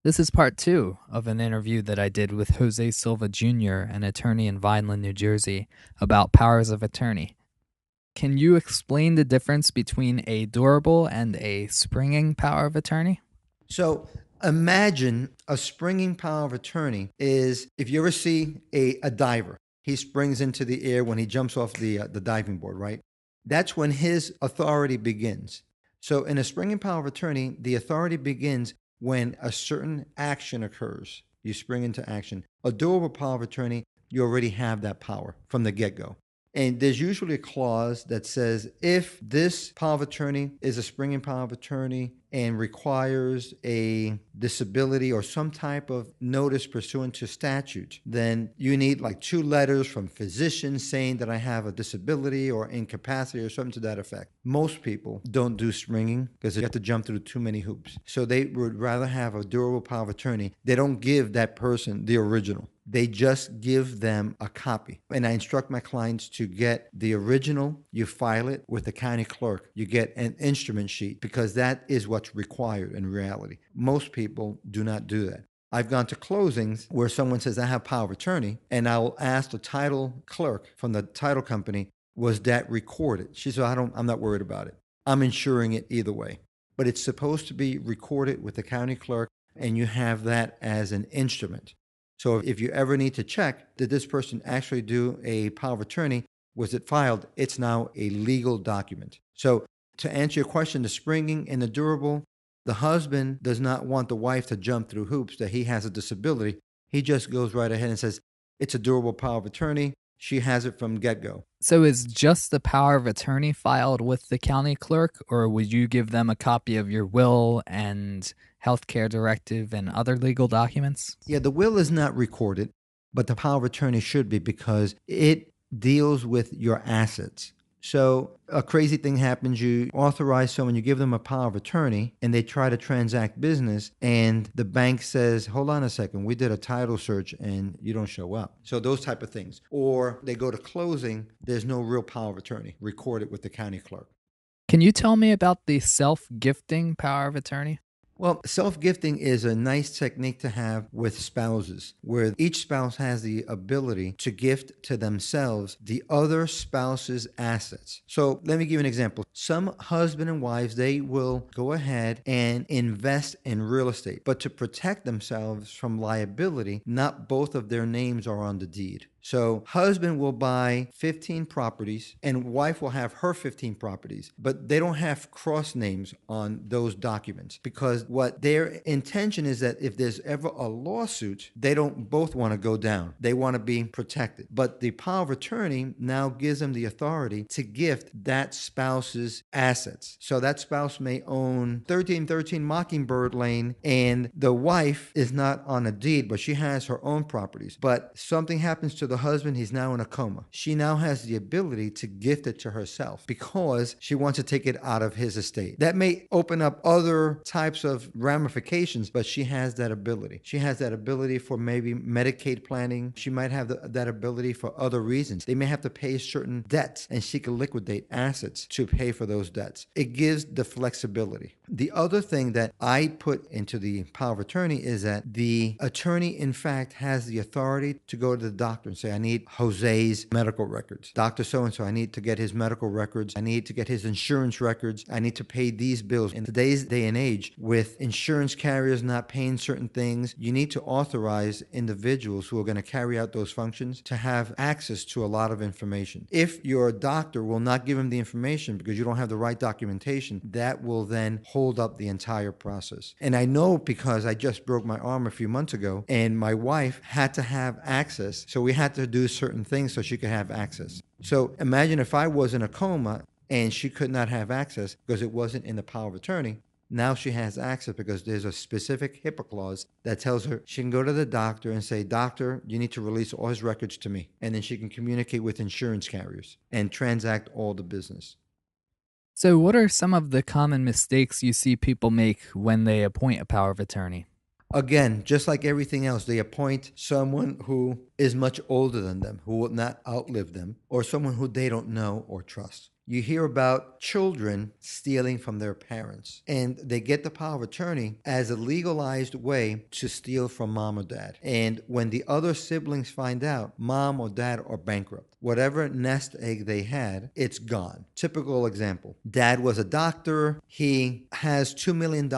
This is part two of an interview that I did with Jose Silva Jr., an attorney in Vineland, New Jersey, about powers of attorney. Can you explain the difference between a durable and a springing power of attorney? So imagine a springing power of attorney is if you ever see a diver, he springs into the air when he jumps off the diving board, right? That's when his authority begins. So in a springing power of attorney, the authority begins when a certain action occurs. You spring into action. A durable power of attorney, you already have that power from the get go. And there's usually a clause that says if this power of attorney is a springing power of attorney and requires a disability or some type of notice pursuant to statute, then you need like 2 letters from physicians saying that I have a disability or incapacity or something to that effect. Most people don't do springing because they have to jump through too many hoops. So they would rather have a durable power of attorney. They don't give that person the original. They just give them a copy. And I instruct my clients to get the original, you file it with the county clerk. You get an instrument sheet because that is what's required in reality. Most people do not do that. I've gone to closings where someone says, I have power of attorney, and I'll ask the title clerk from the title company, was that recorded? She said, I'm not worried about it. I'm insuring it either way. But it's supposed to be recorded with the county clerk, and you have that as an instrument. So if you ever need to check, did this person actually do a power of attorney? Was it filed? It's now a legal document. So to answer your question, the springing and the durable, the husband does not want the wife to jump through hoops that he has a disability. He just goes right ahead and says, it's a durable power of attorney. She has it from get-go. So is just the power of attorney filed with the county clerk, or would you give them a copy of your will and healthcare directive and other legal documents? Yeah, the will is not recorded, but the power of attorney should be because it deals with your assets. So a crazy thing happens, you authorize someone, you give them a power of attorney, and they try to transact business, and the bank says, hold on a second, we did a title search and you don't show up. So those type of things. Or they go to closing, there's no real power of attorney recorded with the county clerk. Can you tell me about the self-gifting power of attorney? Well, self-gifting is a nice technique to have with spouses, where each spouse has the ability to gift to themselves the other spouse's assets. So let me give you an example. Some husband and wives, they will go ahead and invest in real estate, but to protect themselves from liability, not both of their names are on the deed. So husband will buy 15 properties and wife will have her 15 properties, but they don't have cross names on those documents because what their intention is that if there's ever a lawsuit, they don't both want to go down. They want to be protected. But the power of attorney now gives them the authority to gift that spouse's assets. So that spouse may own 1313 Mockingbird Lane and the wife is not on a deed, but she has her own properties. But something happens to the husband, he's now in a coma. She now has the ability to gift it to herself because she wants to take it out of his estate. That may open up other types of ramifications, but she has that ability. She has that ability for maybe Medicaid planning. She might have that ability for other reasons. They may have to pay certain debts and she can liquidate assets to pay for those debts. It gives the flexibility. The other thing that I put into the power of attorney is that the attorney, in fact, has the authority to go to the doctor and say, I need Jose's medical records. Dr. So-and-so, I need to get his medical records. I need to get his insurance records. I need to pay these bills. In today's day and age, with insurance carriers not paying certain things, you need to authorize individuals who are going to carry out those functions to have access to a lot of information. If your doctor will not give him the information because you don't have the right documentation, that will then hold up the entire process. And I know because I just broke my arm a few months ago and my wife had to have access. So we had to do certain things so she could have access. So imagine if I was in a coma and she could not have access because it wasn't in the power of attorney. Now she has access because there's a specific HIPAA clause that tells her she can go to the doctor and say, doctor, you need to release all his records to me. And then she can communicate with insurance carriers and transact all the business. So what are some of the common mistakes you see people make when they appoint a power of attorney? Again, just like everything else, they appoint someone who is much older than them, who will not outlive them, or someone who they don't know or trust. You hear about children stealing from their parents, and they get the power of attorney as a legalized way to steal from mom or dad. And when the other siblings find out, mom or dad are bankrupt. Whatever nest egg they had, it's gone. Typical example. Dad was a doctor. He has $2 million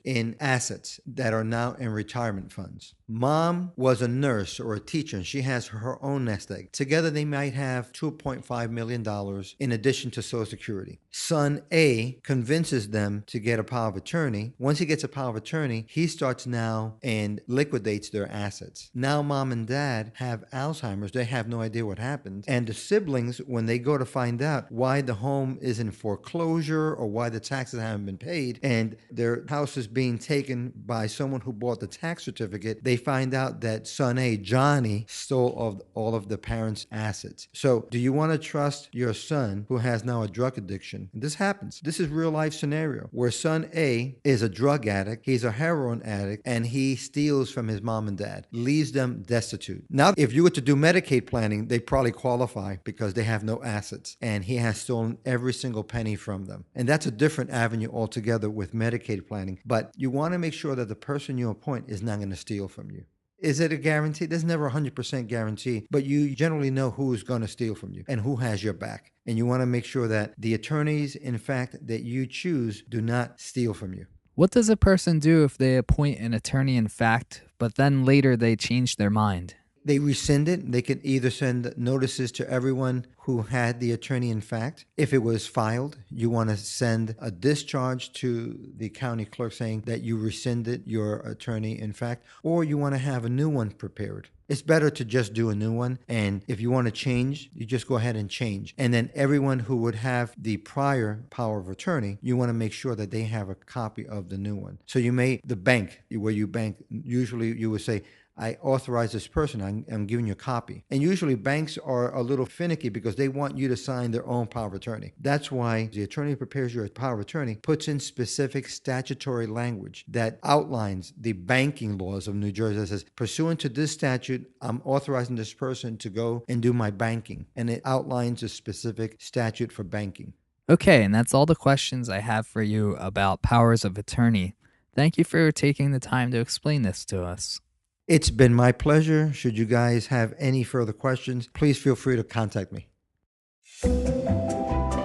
in assets that are now in retirement funds. Mom was a nurse or a teacher, and she has her own nest egg. Together, they might have $2.5 million in addition to Social Security. Son A convinces them to get a power of attorney. Once he gets a power of attorney, he starts now and liquidates their assets. Now mom and dad have Alzheimer's. They have no idea what happened. And the siblings, when they go to find out why the home is in foreclosure or why the taxes haven't been paid and their house is being taken by someone who bought the tax certificate, they find out that son A, Johnny, stole all of the parents' assets. So do you want to trust your son who has now a drug addiction? And this happens. This is real life scenario where son A is a drug addict, he's a heroin addict, and he steals from his mom and dad, leaves them destitute. Now, if you were to do Medicaid planning, they probably qualify because they have no assets, and he has stolen every single penny from them. And that's a different avenue altogether with Medicaid planning. But you want to make sure that the person you appoint is not going to steal from you. Is it a guarantee? There's never a 100% guarantee, but you generally know who is going to steal from you and who has your back. And you want to make sure that the attorneys, in fact, that you choose do not steal from you. What does a person do if they appoint an attorney in fact, but then later they change their mind? They rescind it. They could either send notices to everyone who had the attorney in fact. If it was filed, you want to send a discharge to the county clerk saying that you rescinded your attorney in fact, or you want to have a new one prepared. It's better to just do a new one. And if you want to change, you just go ahead and change. And then everyone who would have the prior power of attorney, you want to make sure that they have a copy of the new one. So the bank, where you bank, usually you would say, I authorize this person, I'm giving you a copy. And usually banks are a little finicky because they want you to sign their own power of attorney. That's why the attorney who prepares your power of attorney puts in specific statutory language that outlines the banking laws of New Jersey that says, pursuant to this statute, I'm authorizing this person to go and do my banking. And it outlines a specific statute for banking. Okay, and that's all the questions I have for you about powers of attorney. Thank you for taking the time to explain this to us. It's been my pleasure. Should you guys have any further questions, please feel free to contact me.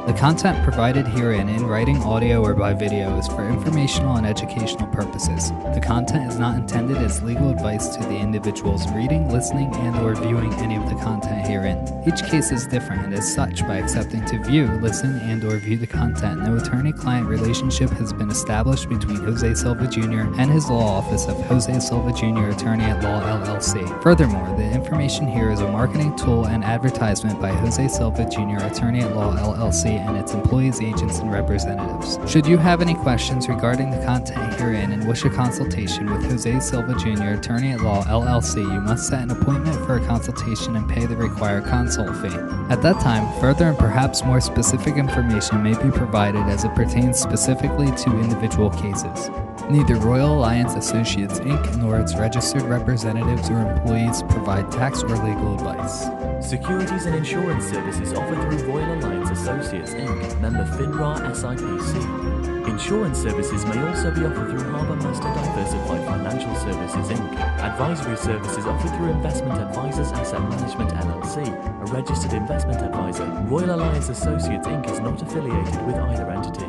The content provided herein in writing, audio, or by video is for informational and educational purposes. The content is not intended as legal advice to the individuals reading, listening, and/or viewing any of the content herein. Each case is different, and as such, by accepting to view, listen, and/or view the content, no attorney-client relationship has been established between Jose Silva Jr. and his law office of Jose Silva Jr. Attorney at Law, LLC. Furthermore, the information here is a marketing tool and advertisement by Jose Silva Jr. Attorney at Law, LLC, and its employees, agents, and representatives. Should you have any questions regarding the content herein and wish a consultation with Jose Silva Jr., Attorney at Law, LLC, you must set an appointment for a consultation and pay the required consult fee. At that time, further and perhaps more specific information may be provided as it pertains specifically to individual cases. Neither Royal Alliance Associates, Inc. nor its registered representatives or employees provide tax or legal advice. Securities and insurance services offered through Royal Alliance Associates, Inc., member FINRA SIPC. Insurance services may also be offered through Harbour Master Diversified Financial Services, Inc. Advisory services offered through Investment Advisors Asset Management LLC, a registered investment advisor. Royal Alliance Associates, Inc. is not affiliated with either entity.